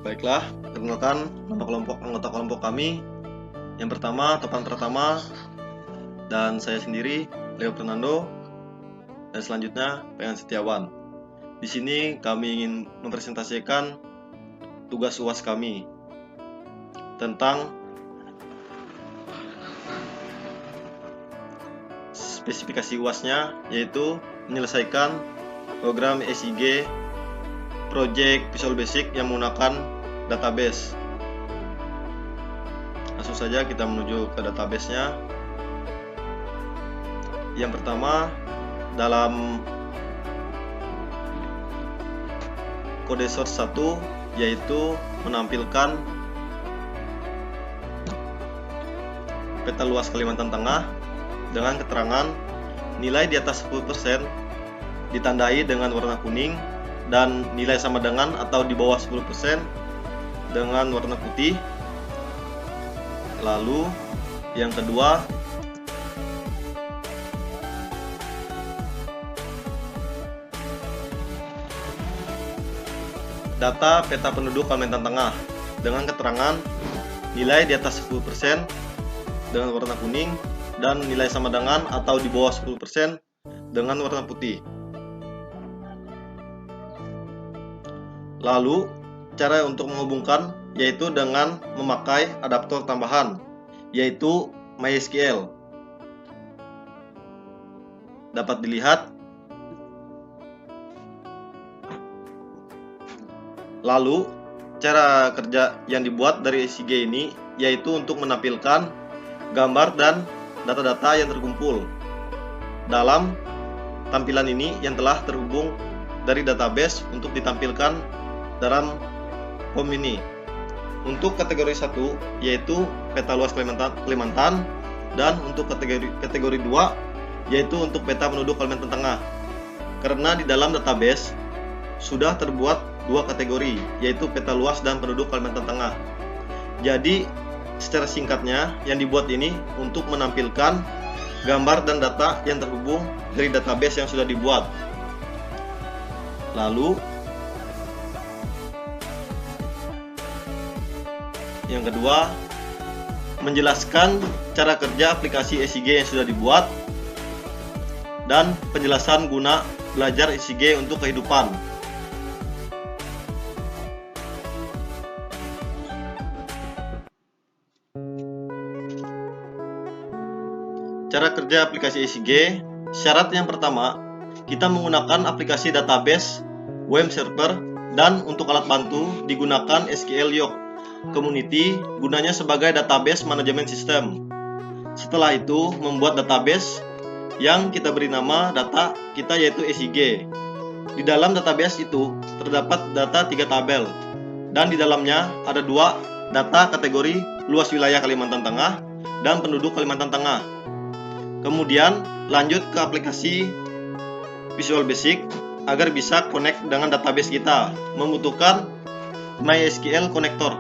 Baiklah, perkenalkan nama anggota kelompok kami. Yang pertama, Topan Pratama, dan saya sendiri, Leo Fernando, dan selanjutnya Pengen Setiawan. Di sini kami ingin mempresentasikan tugas UAS kami tentang spesifikasi UASnya, yaitu menyelesaikan program SIG Project Visual Basic yang menggunakan database. Langsung saja kita menuju ke database-nya. Yang pertama, dalam kode source 1, yaitu menampilkan peta luas Kalimantan Tengah dengan keterangan nilai di atas 10% ditandai dengan warna kuning dan nilai sama dengan atau di bawah 10% dengan warna putih. Lalu yang kedua, data peta penduduk Kalimantan Tengah dengan keterangan nilai di atas 10% dengan warna kuning dan nilai sama dengan atau di bawah 10% dengan warna putih. Lalu, cara untuk menghubungkan yaitu dengan memakai adaptor tambahan, yaitu MySQL. Dapat dilihat. Lalu, cara kerja yang dibuat dari SIG ini yaitu untuk menampilkan gambar dan data-data yang terkumpul dalam tampilan ini yang telah terhubung dari database untuk ditampilkan dalam form ini. Untuk kategori 1 yaitu peta luas Kalimantan, dan untuk kategori 2 yaitu untuk peta penduduk Kalimantan Tengah. Karena di dalam database sudah terbuat dua kategori, yaitu peta luas dan penduduk Kalimantan Tengah. Jadi secara singkatnya yang dibuat ini untuk menampilkan gambar dan data yang terhubung dari database yang sudah dibuat. Lalu yang kedua, menjelaskan cara kerja aplikasi SIG yang sudah dibuat dan penjelasan guna belajar SIG untuk kehidupan. Cara kerja aplikasi SIG, syarat yang pertama, kita menggunakan aplikasi database, web server, dan untuk alat bantu digunakan SQL Yoke Community, gunanya sebagai database manajemen sistem. Setelah itu, membuat database yang kita beri nama data kita yaitu SIG. Di dalam database itu terdapat data 3 tabel, dan di dalamnya ada 2 data kategori luas wilayah Kalimantan Tengah dan penduduk Kalimantan Tengah. Kemudian lanjut ke aplikasi Visual Basic agar bisa connect dengan database kita, membutuhkan MySQL Connector.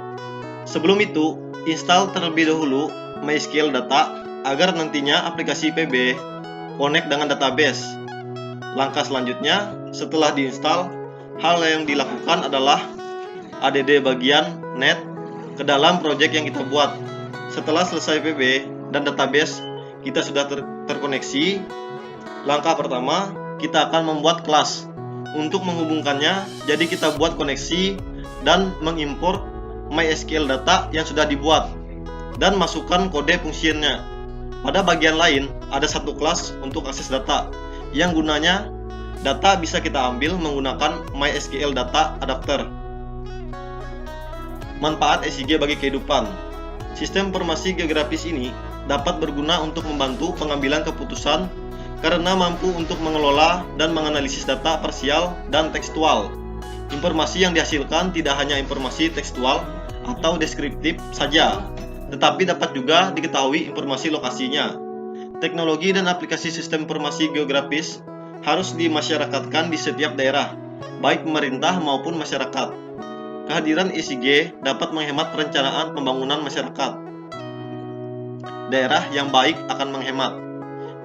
Sebelum itu, install terlebih dahulu MySQL Data agar nantinya aplikasi PB connect dengan database. Langkah selanjutnya, setelah diinstal, hal yang dilakukan adalah add bagian net ke dalam project yang kita buat. Setelah selesai PB dan database kita sudah terkoneksi, langkah pertama kita akan membuat kelas untuk menghubungkannya. Jadi kita buat koneksi dan mengimport MySQL data yang sudah dibuat dan masukkan kode fungsinya. Pada bagian lain ada satu kelas untuk akses data yang gunanya data bisa kita ambil menggunakan MySQL Data Adapter. Manfaat SIG bagi kehidupan. Sistem informasi geografis ini dapat berguna untuk membantu pengambilan keputusan karena mampu untuk mengelola dan menganalisis data parsial dan tekstual. Informasi yang dihasilkan tidak hanya informasi tekstual atau deskriptif saja, tetapi dapat juga diketahui informasi lokasinya. Teknologi dan aplikasi sistem informasi geografis harus dimasyarakatkan di setiap daerah, baik pemerintah maupun masyarakat. Kehadiran SIG dapat menghemat perencanaan pembangunan masyarakat. Daerah yang baik akan menghemat.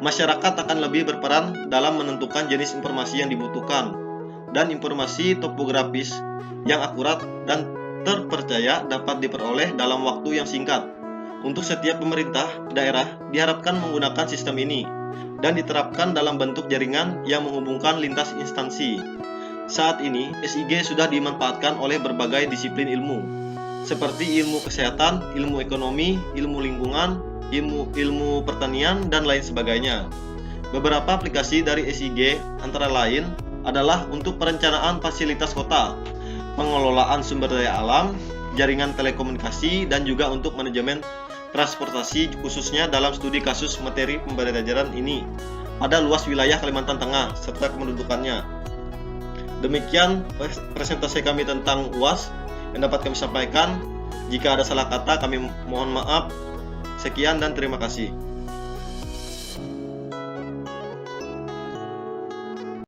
Masyarakat akan lebih berperan dalam menentukan jenis informasi yang dibutuhkan dan informasi topografis yang akurat dan terpercaya dapat diperoleh dalam waktu yang singkat. Untuk setiap pemerintah daerah diharapkan menggunakan sistem ini dan diterapkan dalam bentuk jaringan yang menghubungkan lintas instansi. Saat ini, SIG sudah dimanfaatkan oleh berbagai disiplin ilmu, seperti ilmu kesehatan, ilmu ekonomi, ilmu lingkungan, ilmu pertanian, dan lain sebagainya. Beberapa aplikasi dari SIG antara lain adalah untuk perencanaan fasilitas kota, pengelolaan sumber daya alam, jaringan telekomunikasi, dan juga untuk manajemen transportasi, khususnya dalam studi kasus materi pembelajaran ini pada luas wilayah Kalimantan Tengah serta kependudukannya. Demikian presentasi kami tentang UAS yang dapat kami sampaikan. Jika ada salah kata, kami mohon maaf. Sekian dan terima kasih.